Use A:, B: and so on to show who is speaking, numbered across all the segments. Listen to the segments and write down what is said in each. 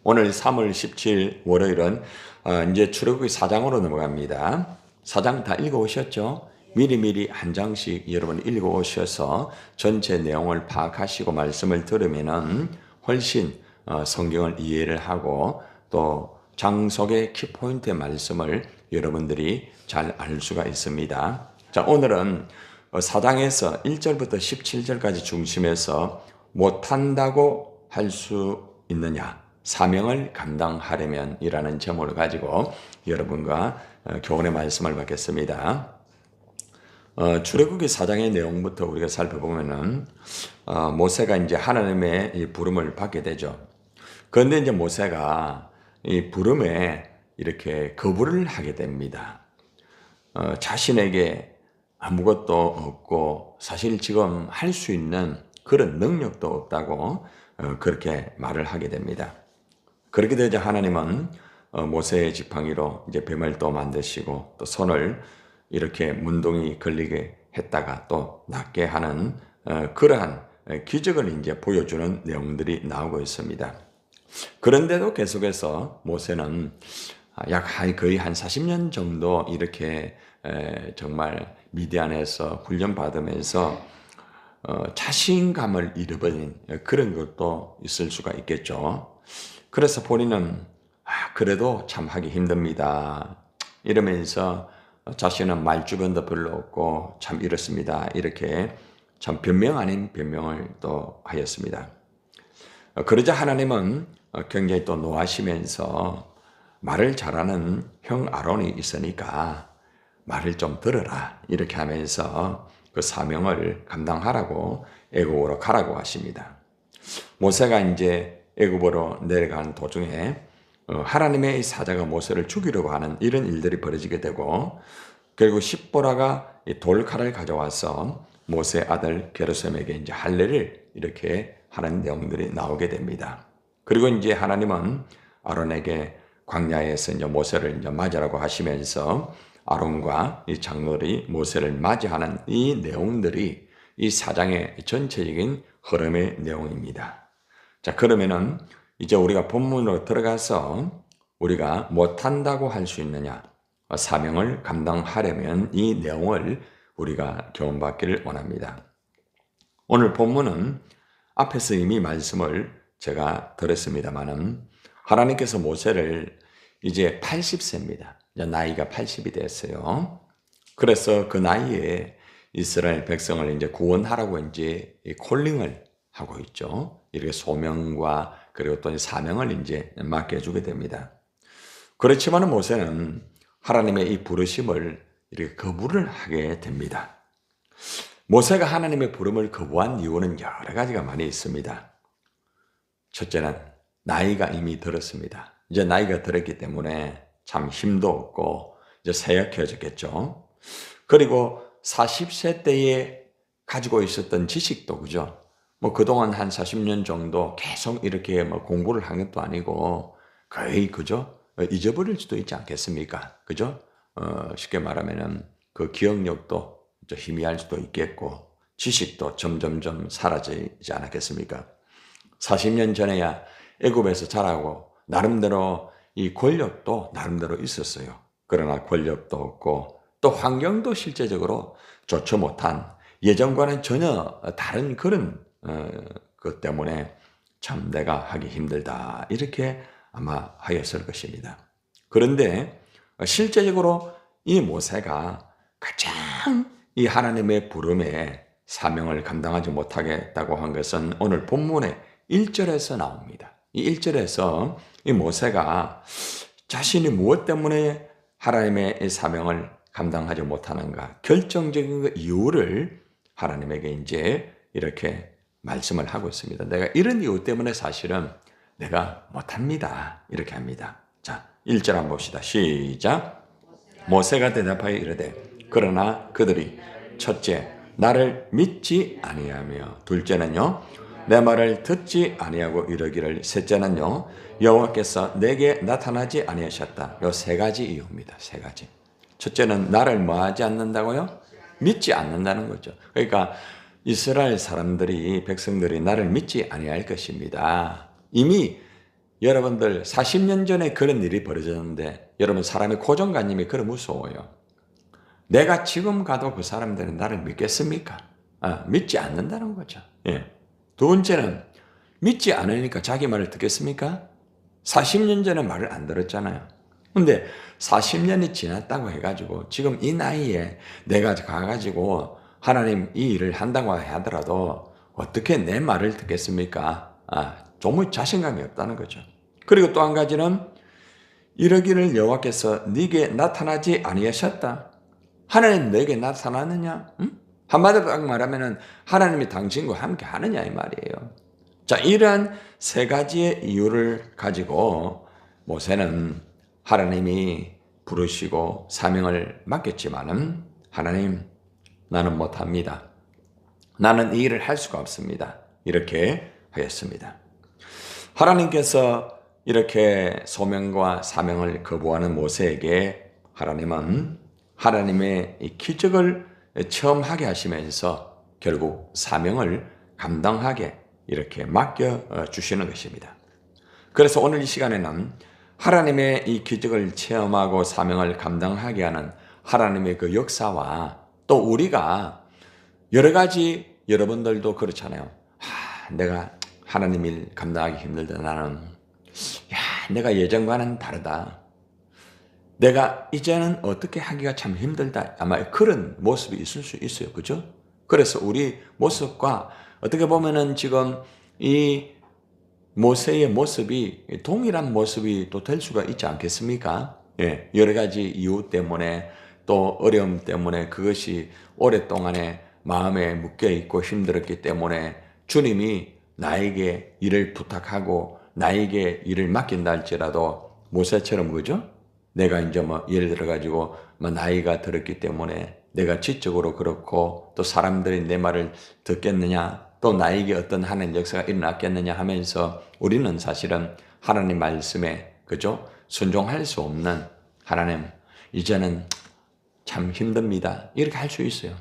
A: 오늘 3월 17일 월요일은 이제 출애굽기 4장으로 넘어갑니다. 4장 다 읽어오셨죠? 미리미리 한 장씩 여러분 읽어오셔서 전체 내용을 파악하시고 말씀을 들으면은 훨씬 성경을 이해를 하고 또 장 속의 키포인트의 말씀을 여러분들이 잘 알 수가 있습니다. 자, 오늘은 4장에서 1절부터 17절까지 중심에서 못한다고 할 수 있느냐? 사명을 감당하려면 이라는 제목을 가지고 여러분과 교훈의 말씀을 받겠습니다. 출애굽기 4장의 내용부터 우리가 살펴보면은 모세가 이제 하나님의 이 부름을 받게 되죠. 그런데 이제 모세가 이 부름에 이렇게 거부를 하게 됩니다. 자신에게 아무것도 없고 사실 지금 할 수 있는 그런 능력도 없다고 그렇게 말을 하게 됩니다. 그렇게 되자 하나님은 모세의 지팡이로 이제 뱀을 또 만드시고 또 손을 이렇게 문둥이 걸리게 했다가 또 낫게 하는 그러한 기적을 이제 보여주는 내용들이 나오고 있습니다. 그런데도 계속해서 모세는 약 거의 한 40년 정도 이렇게 정말 미디안에서 훈련받으면서 자신감을 잃어버린 그런 것도 있을 수가 있겠죠. 그래서 본인은 그래도 참 하기 힘듭니다. 이러면서 자신은 말주변도 별로 없고 참 이렇습니다. 이렇게 참 변명 아닌 변명을 또 하였습니다. 그러자 하나님은 굉장히 또 노하시면서 말을 잘하는 형 아론이 있으니까 말을 좀 들어라 이렇게 하면서 그 사명을 감당하라고 애굽으로 가라고 하십니다. 모세가 이제 애굽으로 내려가는 도중에 하나님의 사자가 모세를 죽이려고 하는 이런 일들이 벌어지게 되고 결국 십보라가 돌칼을 가져와서 모세 아들 게르솜에게 이제 할례를 이렇게 하는 내용들이 나오게 됩니다. 그리고 이제 하나님은 아론에게 광야에서 이제 모세를 이제 맞으라고 하시면서 아론과 이 장로들이 모세를 맞이하는 이 내용들이 이 사장의 전체적인 흐름의 내용입니다. 자, 그러면은 이제 우리가 본문으로 들어가서 우리가 못한다고 할 수 있느냐? 사명을 감당하려면 이 내용을 우리가 교훈받기를 원합니다. 오늘 본문은 앞에서 이미 말씀을 제가 들었습니다만은 하나님께서 모세를 이제 80세입니다. 나이가 80이 됐어요. 그래서 그 나이에 이스라엘 백성을 이제 구원하라고 이제 콜링을 하고 있죠. 이렇게 소명과 그리고 또 사명을 이제 맡겨주게 됩니다. 그렇지만 모세는 하나님의 이 부르심을 이렇게 거부를 하게 됩니다. 모세가 하나님의 부름을 거부한 이유는 여러 가지가 많이 있습니다. 첫째는 나이가 이미 들었습니다. 이제 나이가 들었기 때문에 참 힘도 없고 이제 쇠약해졌겠죠. 그리고 40세 때에 가지고 있었던 지식도 그죠? 뭐 그동안 한 40년 정도 계속 이렇게 뭐 공부를 한 것도 아니고 거의 그죠? 잊어버릴 수도 있지 않겠습니까? 그죠? 쉽게 말하면은 그 기억력도 좀 희미할 수도 있겠고 지식도 점점점 사라지지 않았겠습니까? 40년 전에야 애굽에서 자라고 나름대로 이 권력도 나름대로 있었어요. 그러나 권력도 없고 또 환경도 실제적으로 좋지 못한 예전과는 전혀 다른 그런 것 때문에 참 내가 하기 힘들다 이렇게 아마 하였을 것입니다. 그런데 실제적으로 이 모세가 가장 이 하나님의 부름에 사명을 감당하지 못하겠다고 한 것은 오늘 본문의 1절에서 나옵니다. 이 1절에서 이 모세가 자신이 무엇 때문에 하나님의 사명을 감당하지 못하는가 결정적인 그 이유를 하나님에게 이제 이렇게 말씀을 하고 있습니다. 내가 이런 이유 때문에 사실은 내가 못합니다. 이렇게 합니다. 자, 1절 한번 봅시다. 시작. 모세가 대답하여 이르되 그러나 그들이 첫째 나를 믿지 아니하며 둘째는요 내 말을 듣지 아니하고 이러기를 셋째는요 여호와께서 내게 나타나지 아니하셨다. 요 세 가지 이유입니다. 세 가지. 첫째는 나를 뭐하지 않는다고요? 믿지 않는다는 거죠. 그러니까 이스라엘 사람들이 백성들이 나를 믿지 아니할 것입니다. 이미 여러분들 40년 전에 그런 일이 벌어졌는데 여러분 사람의 고정관념이 그래 무서워요. 내가 지금 가도 그 사람들은 나를 믿겠습니까? 믿지 않는다는 거죠. 예. 두 번째는 믿지 않으니까 자기 말을 듣겠습니까? 40년 전에 말을 안 들었잖아요. 근데 40년이 지났다고 해가지고 지금 이 나이에 내가 가가지고 하나님 이 일을 한다고 하더라도 어떻게 내 말을 듣겠습니까? 정말 자신감이 없다는 거죠. 그리고 또 한 가지는 이러기를 여호와께서 네게 나타나지 아니하셨다. 하나님 내게 나타나느냐? 응? 한마디로 딱 말하면은 하나님이 당신과 함께 하느냐 이 말이에요. 자, 이러한 세 가지의 이유를 가지고 모세는 하나님이 부르시고 사명을 맡겼지만은 하나님 나는 못합니다. 나는 이 일을 할 수가 없습니다. 이렇게 하였습니다. 하나님께서 이렇게 소명과 사명을 거부하는 모세에게 하나님은 하나님의 이 기적을 체험하게 하시면서 결국 사명을 감당하게 이렇게 맡겨주시는 것입니다. 그래서 오늘 이 시간에는 하나님의 이 기적을 체험하고 사명을 감당하게 하는 하나님의 그 역사와 또 우리가 여러 가지 여러분들도 그렇잖아요. 내가 하나님 일 감당하기 힘들다. 나는 내가 예전과는 다르다. 내가 이제는 어떻게 하기가 참 힘들다. 아마 그런 모습이 있을 수 있어요. 그죠? 그래서 우리 모습과 어떻게 보면은 지금 이 모세의 모습이 동일한 모습이 또 될 수가 있지 않겠습니까? 예, 여러 가지 이유 때문에 또 어려움 때문에 그것이 오랫동안에 마음에 묶여 있고 힘들었기 때문에 주님이 나에게 일을 부탁하고 나에게 일을 맡긴다 할지라도 모세처럼 그죠? 내가 이제 뭐 예를 들어 가지고 뭐 나이가 들었기 때문에 내가 지적으로 그렇고 또 사람들이 내 말을 듣겠느냐 또 나에게 어떤 하나님 역사가 일어났겠느냐 하면서 우리는 사실은 하나님 말씀에 그죠? 순종할 수 없는 하나님 이제는 참 힘듭니다. 이렇게 할 수 있어요.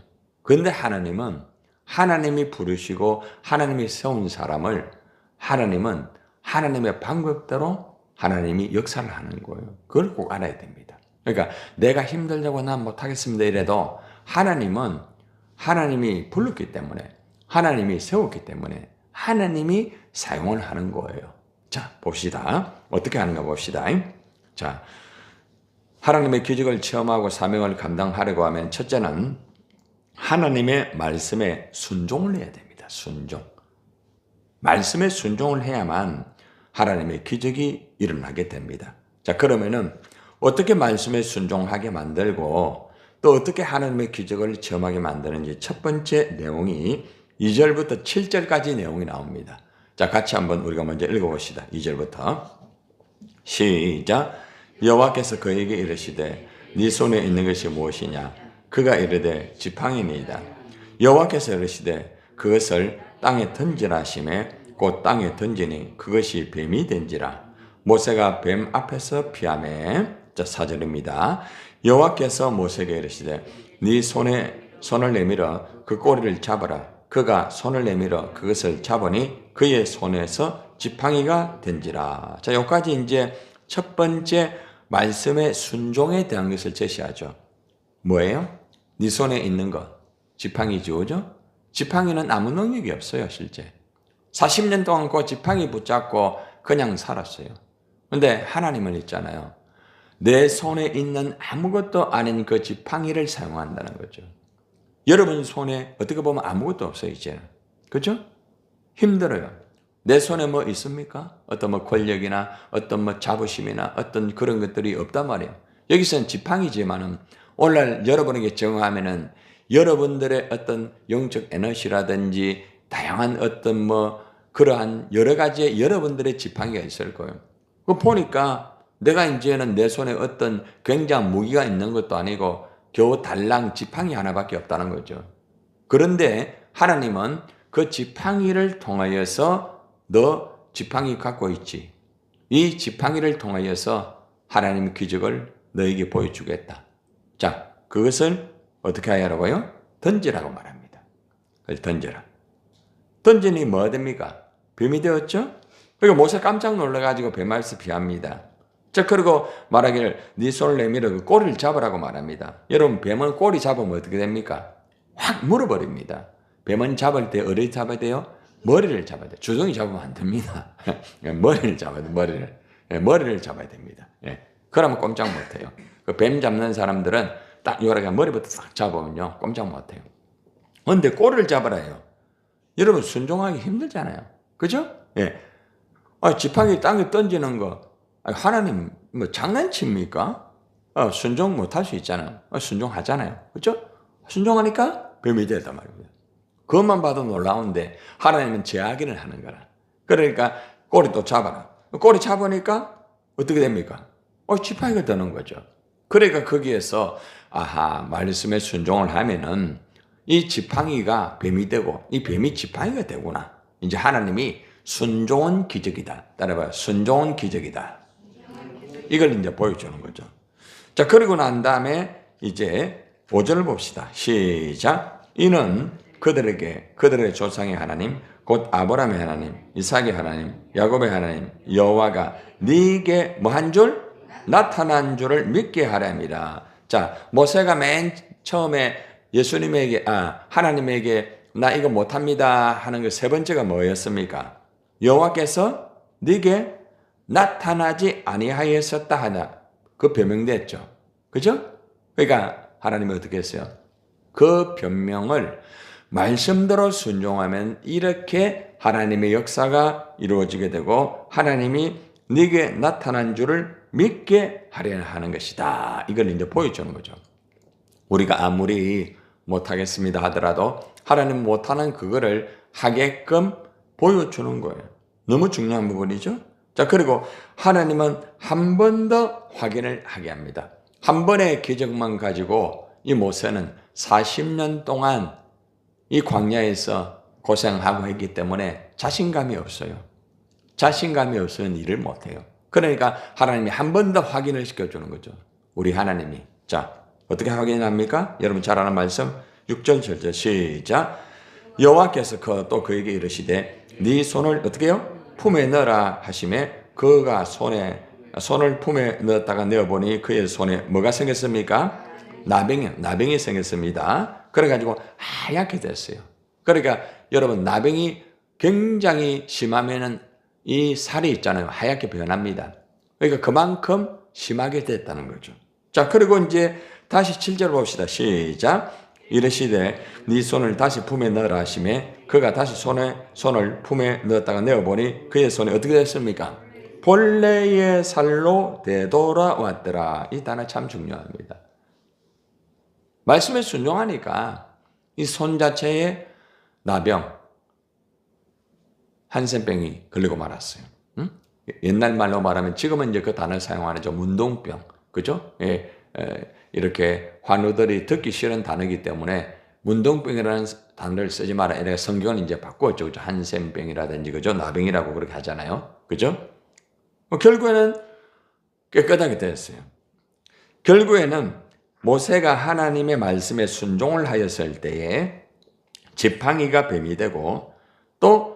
A: 그런데 하나님은 하나님이 부르시고 하나님이 세운 사람을 하나님은 하나님의 방법대로 하나님이 역사를 하는 거예요. 그걸 꼭 알아야 됩니다. 그러니까 내가 힘들다고 난 못하겠습니다 이래도 하나님은 하나님이 불렀기 때문에 하나님이 세웠기 때문에 하나님이 사용을 하는 거예요. 자, 봅시다. 어떻게 하는가 봅시다. 자, 하나님의 기적을 체험하고 사명을 감당하려고 하면 첫째는 하나님의 말씀에 순종을 해야 됩니다. 순종. 말씀에 순종을 해야만 하나님의 기적이 일어나게 됩니다. 자, 그러면은 어떻게 말씀에 순종하게 만들고 또 어떻게 하나님의 기적을 체험하게 만드는지 첫 번째 내용이 2절부터 7절까지 내용이 나옵니다. 자, 같이 한번 우리가 먼저 읽어봅시다. 2절부터 시작. 여호와께서 그에게 이르시되 네 손에 있는 것이 무엇이냐? 그가 이르되 지팡이니이다. 여호와께서 이르시되 그것을 땅에 던지라 하시매 곧 땅에 던지니 그것이 뱀이 된지라. 모세가 뱀 앞에서 피하매. 자, 4절입니다. 여호와께서 모세에게 이르시되 네 손을 내밀어 그 꼬리를 잡아라. 그가 손을 내밀어 그것을 잡으니 그의 손에서 지팡이가 된지라. 자, 여기까지 이제 첫 번째 말씀의 순종에 대한 것을 제시하죠. 뭐예요? 네 손에 있는 것. 지팡이죠, 그죠? 지팡이는 아무 능력이 없어요, 실제. 40년 동안 그 지팡이 붙잡고 그냥 살았어요. 근데 하나님은 있잖아요. 내 손에 있는 아무것도 아닌 그 지팡이를 사용한다는 거죠. 여러분 손에 어떻게 보면 아무것도 없어요, 이제는. 그죠? 힘들어요. 내 손에 뭐 있습니까? 어떤 뭐 권력이나 어떤 뭐 자부심이나 어떤 그런 것들이 없단 말이에요. 여기서는 지팡이지만은 오늘날 여러분에게 정하면은 여러분들의 어떤 영적 에너지라든지 다양한 어떤 뭐 그러한 여러 가지의 여러분들의 지팡이가 있을 거예요. 그 보니까 내가 이제는 내 손에 어떤 굉장한 무기가 있는 것도 아니고 겨우 달랑 지팡이 하나밖에 없다는 거죠. 그런데 하나님은 그 지팡이를 통하여서 너 지팡이 갖고 있지. 이 지팡이를 통하여서 하나님의 기적을 너에게 보여주겠다. 자, 그것을 어떻게 하라고요? 던지라고 말합니다. 그래서 던져라. 던지니 뭐가 됩니까? 뱀이 되었죠? 그러니까 모세 깜짝 놀라가지고 뱀에서 피합니다. 자, 그리고 말하기를 네 손을 내밀어 그 꼬리를 잡으라고 말합니다. 여러분, 뱀은 꼬리 잡으면 어떻게 됩니까? 확 물어버립니다. 뱀은 잡을 때 어디를 잡아야 돼요? 머리를 잡아야 돼요. 주둥이 잡으면 안 됩니다. 머리를 잡아야 돼요. 머리를 잡아야 됩니다. 그러면 꼼짝 못해요. 그 뱀 잡는 사람들은 딱 요렇게 머리부터 싹 잡으면요, 꼼짝 못해요. 근데 꼬리를 잡으라 해요. 여러분, 순종하기 힘들잖아요. 그죠? 지팡이 땅에 던지는 거, 하나님 뭐 장난칩니까? 순종 못할 수 있잖아요. 순종하잖아요. 그죠? 순종하니까 뱀이 되단 말입니다. 그것만 봐도 놀라운데 하나님은 제하기를 하는 거라. 그러니까 꼬리 또 잡아라. 꼬리 잡으니까 어떻게 됩니까? 지팡이가 되는 거죠. 그러니까 거기에서 말씀에 순종을 하면은 이 지팡이가 뱀이 되고 이 뱀이 지팡이가 되구나. 이제 하나님이 순종은 기적이다. 따라봐요. 순종은 기적이다. 이걸 이제 보여주는 거죠. 자, 그러고 난 다음에 이제 5절을 봅시다. 시작. 이는 그들의 조상의 하나님, 곧 아브라함의 하나님, 이삭의 하나님, 야곱의 하나님, 여호와가 네게 뭐 한 줄? 나타난 줄을 믿게 하랍니다. 자, 모세가 맨 처음에 예수님에게, 하나님에게 나 이거 못합니다 하는 그 세 번째가 뭐였습니까? 여호와께서 네게 나타나지 아니하였었다 하나. 그 변명됐죠. 그죠? 그러니까 하나님이 어떻게 했어요? 그 변명을 말씀대로 순종하면 이렇게 하나님의 역사가 이루어지게 되고 하나님이 네게 나타난 줄을 믿게 하려 하는 것이다. 이걸 이제 보여주는 거죠. 우리가 아무리 못하겠습니다 하더라도 하나님 못하는 그거를 하게끔 보여주는 거예요. 너무 중요한 부분이죠. 자, 그리고 하나님은 한 번 더 확인을 하게 합니다. 한 번의 기적만 가지고 이 모세는 40년 동안 이 광야에서 고생하고 했기 때문에 자신감이 없어요. 자신감이 없으면 일을 못해요. 그러니까 하나님이 한 번 더 확인을 시켜주는 거죠. 우리 하나님이. 자, 어떻게 확인합니까? 여러분 잘 아는 말씀 6절 7절 시작. 여호와께서 또 그에게 이르시되 네 손을 어떻게 해요? 품에 넣어라 하시매 그가 손을 품에 넣었다가 내어보니 그의 손에 뭐가 생겼습니까? 나병이 생겼습니다. 그래가지고 하얗게 됐어요. 그러니까 여러분 나병이 굉장히 심하면은 이 살이 있잖아요. 하얗게 변합니다. 그러니까 그만큼 심하게 됐다는 거죠. 자, 그리고 이제 다시 7절 봅시다. 시작. 이르시되 네 손을 다시 품에 넣으라 하시매 그가 다시 손을 품에 넣었다가 내어보니 그의 손이 어떻게 됐습니까? 본래의 살로 되돌아왔더라. 이 단어 참 중요합니다. 말씀에 순종하니까 이 손 자체에 나병, 한센병이 걸리고 말았어요. 응? 옛날 말로 말하면 지금은 이제 그 단어를 사용하는 저 문둥병, 그죠? 이렇게 환우들이 듣기 싫은 단어이기 때문에 문둥병이라는 단어를 쓰지 마라. 이렇게 성경은 이제 바꾸었죠. 그죠? 한센병이라든지, 그죠? 나병이라고 그렇게 하잖아요. 그죠? 결국에는 깨끗하게 됐어요. 결국에는 모세가 하나님의 말씀에 순종을 하였을 때에 지팡이가 뱀이 되고 또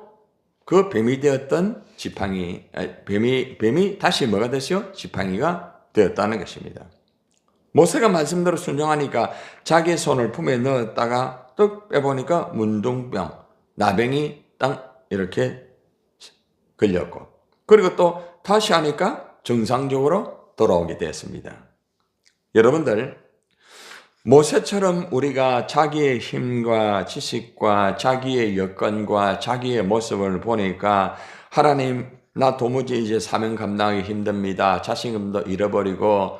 A: 그 뱀이 되었던 뱀이 다시 뭐가 됐어요? 지팡이가 되었다는 것입니다. 모세가 말씀대로 순종하니까 자기 손을 품에 넣었다가 또 빼보니까 문둥병, 나병이 딱 이렇게 걸렸고 그리고 또 다시 하니까 정상적으로 돌아오게 되었습니다. 여러분들 모세처럼 우리가 자기의 힘과 지식과 자기의 여건과 자기의 모습을 보니까 하나님 나 도무지 이제 사명 감당하기 힘듭니다. 자신감도 잃어버리고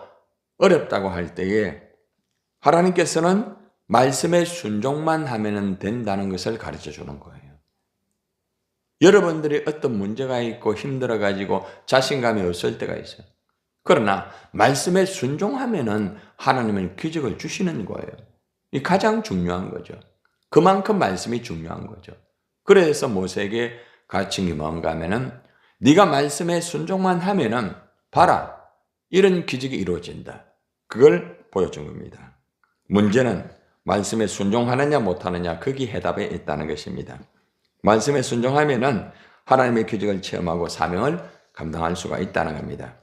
A: 어렵다고 할 때에 하나님께서는 말씀에 순종만 하면 된다는 것을 가르쳐 주는 거예요. 여러분들이 어떤 문제가 있고 힘들어가지고 자신감이 없을 때가 있어요. 그러나 말씀에 순종하면은 하나님은 기적을 주시는 거예요. 이 가장 중요한 거죠. 그만큼 말씀이 중요한 거죠. 그래서 모세에게 가르친 게 뭔가 하면은 네가 말씀에 순종만 하면은 봐라 이런 기적이 이루어진다. 그걸 보여준 겁니다. 문제는 말씀에 순종하느냐 못하느냐 거기 해답에 있다는 것입니다. 말씀에 순종하면은 하나님의 기적을 체험하고 사명을 감당할 수가 있다는 겁니다.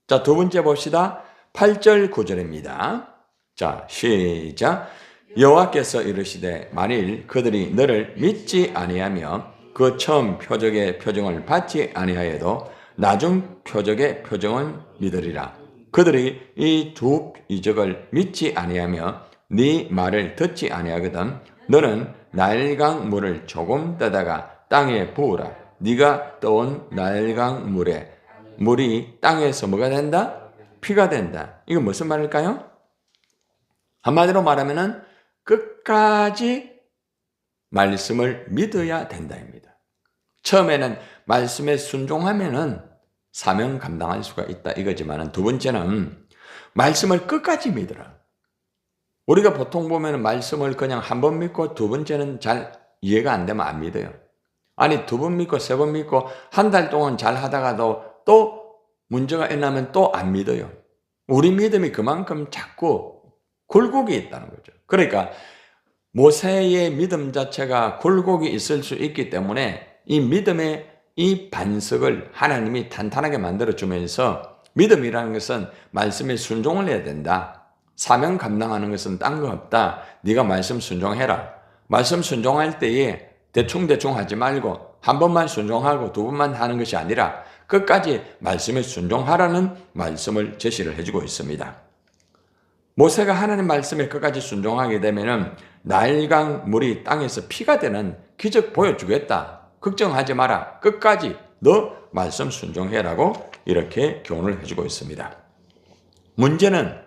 A: 자, 두 번째 봅시다. 8절 9절입니다. 자, 시작. 여호와께서 이르시되 만일 그들이 너를 믿지 아니하며 그 처음 표적의 표정을 받지 아니하여도 나중 표적의 표정은 믿으리라. 그들이 이 두 이적을 믿지 아니하며 네 말을 듣지 아니하거든 너는 나일강 물을 조금 떠다가 땅에 부으라. 네가 떠온 나일강 물이 땅에서 뭐가 된다? 피가 된다. 이건 무슨 말일까요? 한마디로 말하면은 끝까지 말씀을 믿어야 된다입니다. 처음에는 말씀에 순종하면은 사명 감당할 수가 있다 이거지만은 두 번째는 말씀을 끝까지 믿으라. 우리가 보통 보면은 말씀을 그냥 한 번 믿고 두 번째는 잘 이해가 안 되면 안 믿어요. 아니 두 번 믿고 세 번 믿고 한 달 동안 잘 하다가도 또 문제가 일어나면 또 안 믿어요. 우리 믿음이 그만큼 자꾸 굴곡이 있다는 거죠. 그러니까 모세의 믿음 자체가 굴곡이 있을 수 있기 때문에 이 믿음의 이 반석을 하나님이 탄탄하게 만들어주면서 믿음이라는 것은 말씀에 순종을 해야 된다. 사명 감당하는 것은 딴 거 없다. 네가 말씀 순종해라. 말씀 순종할 때에 대충 하지 말고 한 번만 순종하고 두 번만 하는 것이 아니라 끝까지 말씀에 순종하라는 말씀을 제시를 해주고 있습니다. 모세가 하나님 말씀에 끝까지 순종하게 되면은 나일강 물이 땅에서 피가 되는 기적 보여주겠다. 걱정하지 마라. 끝까지 너 말씀 순종해라고 이렇게 교훈을 해주고 있습니다. 문제는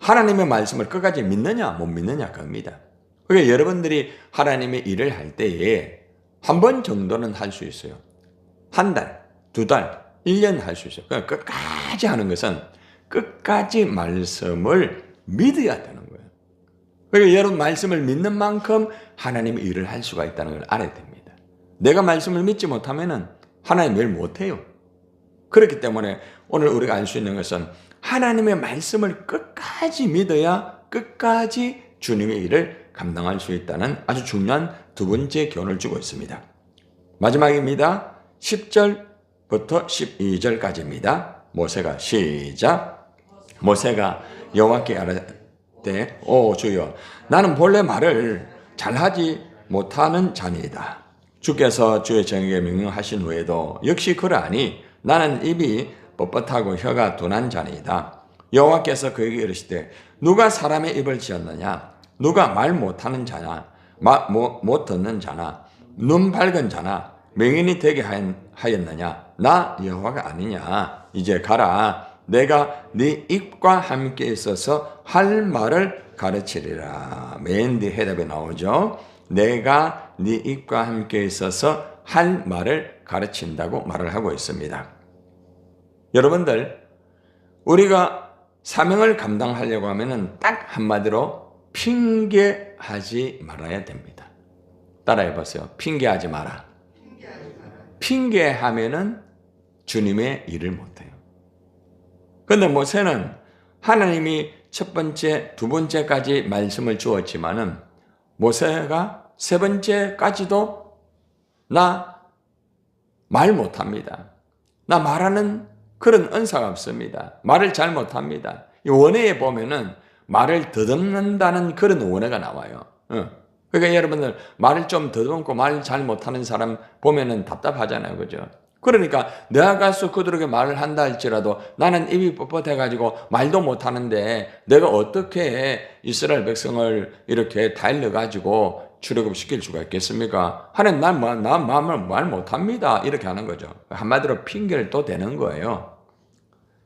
A: 하나님의 말씀을 끝까지 믿느냐 못 믿느냐 겁니다. 그러니까 여러분들이 하나님의 일을 할 때에 한 번 정도는 할 수 있어요. 한 달, 두 달, 1년 할 수 있어요. 그러니까 끝까지 하는 것은 끝까지 말씀을 믿어야 되는 거예요. 그러니까 여러분 말씀을 믿는 만큼 하나님의 일을 할 수가 있다는 걸 알아야 됩니다. 내가 말씀을 믿지 못하면 하나님 일 못해요. 그렇기 때문에 오늘 우리가 알 수 있는 것은 하나님의 말씀을 끝까지 믿어야 끝까지 주님의 일을 감당할 수 있다는 아주 중요한 두 번째 교훈을 주고 있습니다. 마지막입니다. 10절부터 12절까지입니다. 모세가 시작. 모세가 여호와께 아뢰되 오 주여 나는 본래 말을 잘하지 못하는 자니이다. 주께서 주의 정에게 명령하신 후에도 역시 그러하니 나는 입이 뻣뻣하고 혀가 둔한 자니이다. 여호와께서 그에게 이르시되 누가 사람의 입을 지었느냐? 누가 말 못하는 자냐? 못 듣는 자나? 눈 밝은 자나? 맹인이 되게 하였느냐? 나 여호와가 아니냐? 이제 가라. 내가 네 입과 함께 있어서 할 말을 가르치리라. 맨 뒤 해답이 나오죠. 내가 네 입과 함께 있어서 할 말을 가르친다고 말을 하고 있습니다. 여러분들 우리가 사명을 감당하려고 하면은 딱 한마디로 핑계하지 말아야 됩니다. 따라해 보세요. 핑계하지 마라. 핑계하면은 주님의 일을 못해요. 그런데 모세는 하나님이 첫 번째, 두 번째까지 말씀을 주었지만은 모세가 세 번째까지도 나 말 못합니다. 나 말하는 그런 은사가 없습니다. 말을 잘 못합니다. 이 원어에 보면은 말을 더듬는다는 그런 원어가 나와요. 그러니까 여러분들 말을 좀 더듬고 말 잘 못하는 사람 보면은 답답하잖아요. 그죠? 그러니까 내가 가서 그들에게 말을 한다 할지라도 나는 입이 뻣뻣해가지고 말도 못하는데 내가 어떻게 이스라엘 백성을 이렇게 달려가지고 출애굽시킬 수가 있겠습니까? 하나님 나 말 못합니다. 이렇게 하는 거죠. 한마디로 핑계를 또 대는 거예요.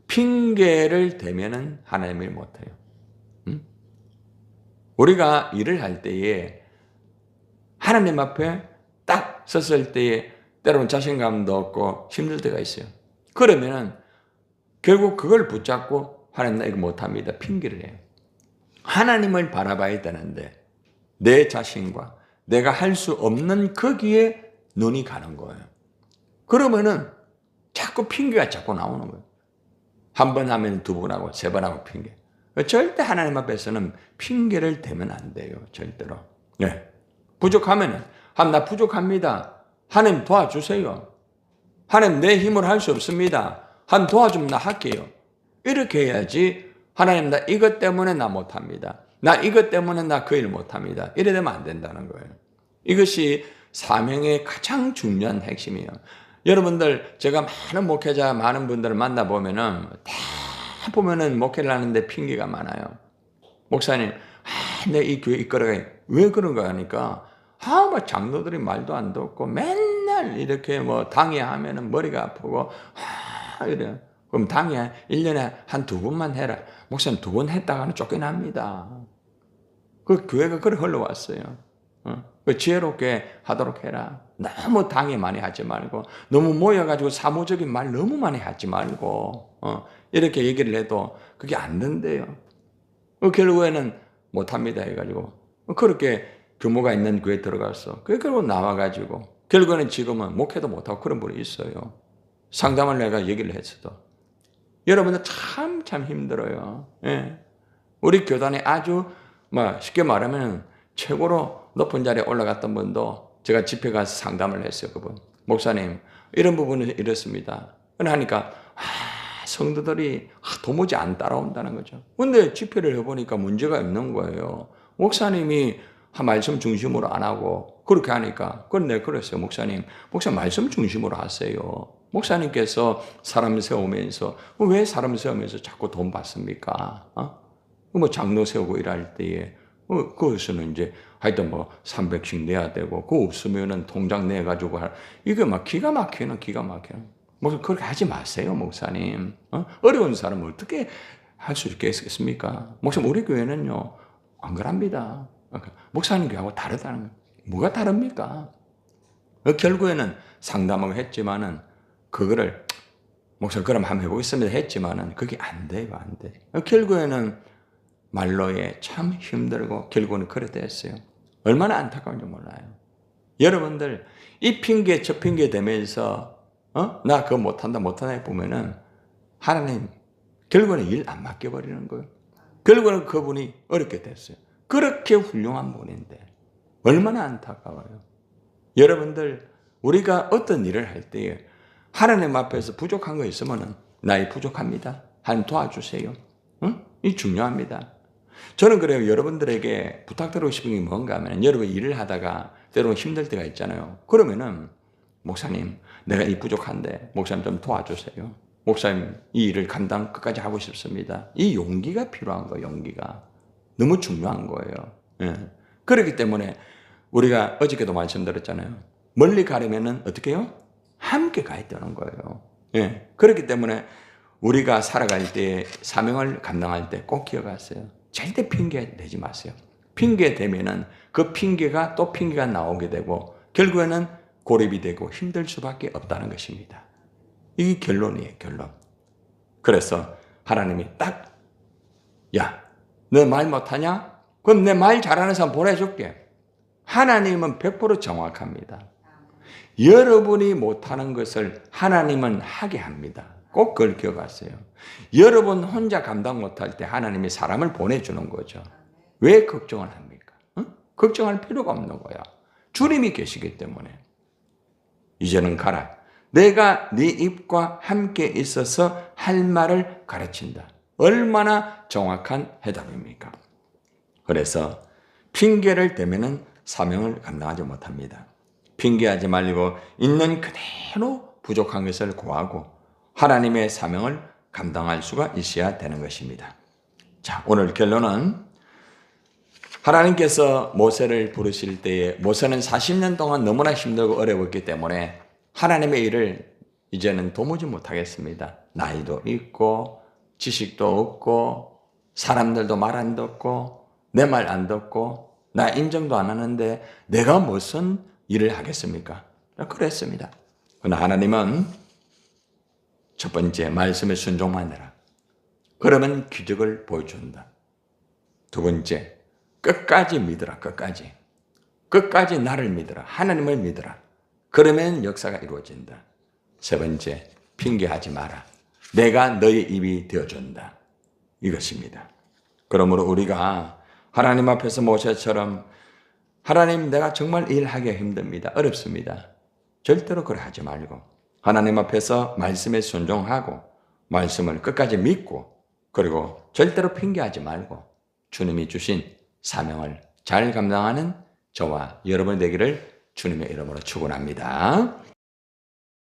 A: 핑계를 대면은 하나님 일 못해요. 우리가 일을 할 때에 하나님 앞에 딱 섰을 때에 때로는 자신감도 없고 힘들 때가 있어요. 그러면은 결국 그걸 붙잡고 하나님 나 이거 못합니다. 핑계를 해요. 하나님을 바라봐야 되는데 내 자신과 내가 할 수 없는 거기에 눈이 가는 거예요. 그러면은 자꾸 핑계가 자꾸 나오는 거예요. 한 번 하면 두 번 하고 세 번 하고 핑계. 절대 하나님 앞에서는 핑계를 대면 안 돼요. 절대로. 네. 부족하면은 나 부족합니다. 하나님 도와주세요. 하나님 내 힘으로 할 수 없습니다. 한 도와주면 나 할게요. 이렇게 해야지 하나님 나 이것 때문에 나 못합니다. 나 이것 때문에 나 그 일 못합니다. 이래 되면 안 된다는 거예요. 이것이 사명의 가장 중요한 핵심이에요. 여러분들 제가 많은 목회자 많은 분들을 만나보면은 다 보면은 목회를 하는데 핑계가 많아요. 목사님 내 이 교회 이끌어가 왜 그런가 하니까 뭐 장로들이 말도 안 듣고 맨날 이렇게 뭐 당회하면은 머리가 아프고 이래. 그럼 당회 1년에 한 2번만 해라. 목사님 2번 했다가는 쫓겨납니다. 그 교회가 그래 흘러왔어요. 그 지혜롭게 하도록 해라. 너무 당회 많이 하지 말고 너무 모여가지고 사무적인 말 너무 많이 하지 말고 이렇게 얘기를 해도 그게 안 된대요. 결국에는 못합니다 해가지고 그렇게 규모가 있는 교회에 들어갔어. 그게 결국 나와가지고 결국에는 지금은 목회도 못하고 그런 분이 있어요. 상담을 내가 얘기를 했어도 여러분들 참 힘들어요. 예. 우리 교단에 아주 쉽게 말하면 최고로 높은 자리에 올라갔던 분도 제가 집회 가서 상담을 했어요. 그분 목사님 이런 부분은 이렇습니다. 하니까 성도들이 도무지 안 따라온다는 거죠. 근데 집회를 해보니까 문제가 없는 거예요. 목사님이 말씀 중심으로 안 하고 그렇게 하니까 내가 그랬어요. 목사님 말씀 중심으로 하세요. 목사님께서 사람 세우면서 왜 사람 세우면서 자꾸 돈 받습니까? 뭐 장로 세우고 일할 때에 그것은 이제 하여튼 300씩 내야 되고 그거 없으면은 통장 내가지고 이게 기가 막히는 그렇게 하지 마세요, 목사님. 어려운 사람은 어떻게 할 수 있겠습니까? 목사님, 우리 교회는요, 안 그럽니다. 목사님 교회하고 다르다는 거예요. 뭐가 다릅니까? 결국에는 상담하고 했지만은, 그거를, 목사님, 그럼 한번 해보겠습니다. 했지만은, 그게 안 돼요, 안 돼. 결국에는 말로에 참 힘들고, 결국은 그래 됐어요. 얼마나 안타까운지 몰라요. 여러분들, 이 핑계, 저 핑계 대면서, 나 그거 못한다 보면은, 하나님, 결국에는 일 안 맡겨버리는 거예요. 결국에는 그분이 어렵게 됐어요. 그렇게 훌륭한 분인데, 얼마나 안타까워요. 여러분들, 우리가 어떤 일을 할 때에, 하나님 앞에서 부족한 거 있으면은, 나이 부족합니다. 하나님 도와주세요. 이 중요합니다. 저는 그래요. 여러분들에게 부탁드리고 싶은 게 뭔가 하면, 여러분 일을 하다가, 때로는 힘들 때가 있잖아요. 그러면은, 목사님, 내가 이 부족한데 목사님 좀 도와주세요. 목사님 이 일을 감당 끝까지 하고 싶습니다. 이 용기가 필요한 거예요. 용기가. 너무 중요한 거예요. 예. 그렇기 때문에 우리가 어저께도 말씀드렸잖아요. 멀리 가려면 어떻게 해요? 함께 가야 되는 거예요. 예. 그렇기 때문에 우리가 살아갈 때 사명을 감당할 때 꼭 기억하세요. 절대 핑계 대지 마세요. 핑계 대면은 그 핑계가 또 핑계가 나오게 되고 결국에는 고립이 되고 힘들 수밖에 없다는 것입니다. 이게 결론이에요, 결론. 그래서 하나님이 딱, 야, 너 말 못하냐? 그럼 내 말 잘하는 사람 보내줄게. 하나님은 100% 정확합니다. 여러분이 못하는 것을 하나님은 하게 합니다. 꼭 그걸 기억하세요. 여러분 혼자 감당 못할 때 하나님이 사람을 보내주는 거죠. 왜 걱정을 합니까? 걱정할 필요가 없는 거야. 주님이 계시기 때문에. 이제는 가라. 내가 네 입과 함께 있어서 할 말을 가르친다. 얼마나 정확한 해답입니까? 그래서 핑계를 대면은 사명을 감당하지 못합니다. 핑계하지 말고 있는 그대로 부족한 것을 구하고 하나님의 사명을 감당할 수가 있어야 되는 것입니다. 자, 오늘 결론은 하나님께서 모세를 부르실 때에 모세는 40년 동안 너무나 힘들고 어려웠기 때문에 하나님의 일을 이제는 도무지 못하겠습니다. 나이도 있고 지식도 없고 사람들도 말 안 듣고 내 말 안 듣고 나 인정도 안 하는데 내가 무슨 일을 하겠습니까? 그랬습니다. 그러나 하나님은 첫 번째 말씀에 순종만 해라. 그러면 기적을 보여준다. 두 번째 끝까지 믿으라. 끝까지 나를 믿으라. 하나님을 믿으라. 그러면 역사가 이루어진다. 세 번째, 핑계하지 마라. 내가 너의 입이 되어준다. 이것입니다. 그러므로 우리가 하나님 앞에서 모세처럼 하나님 내가 정말 일하기가 힘듭니다. 어렵습니다. 절대로 그래 하지 말고 하나님 앞에서 말씀에 순종하고 말씀을 끝까지 믿고 그리고 절대로 핑계하지 말고 주님이 주신 사명을 잘 감당하는 저와 여러분 되기를 주님의 이름으로 축원합니다.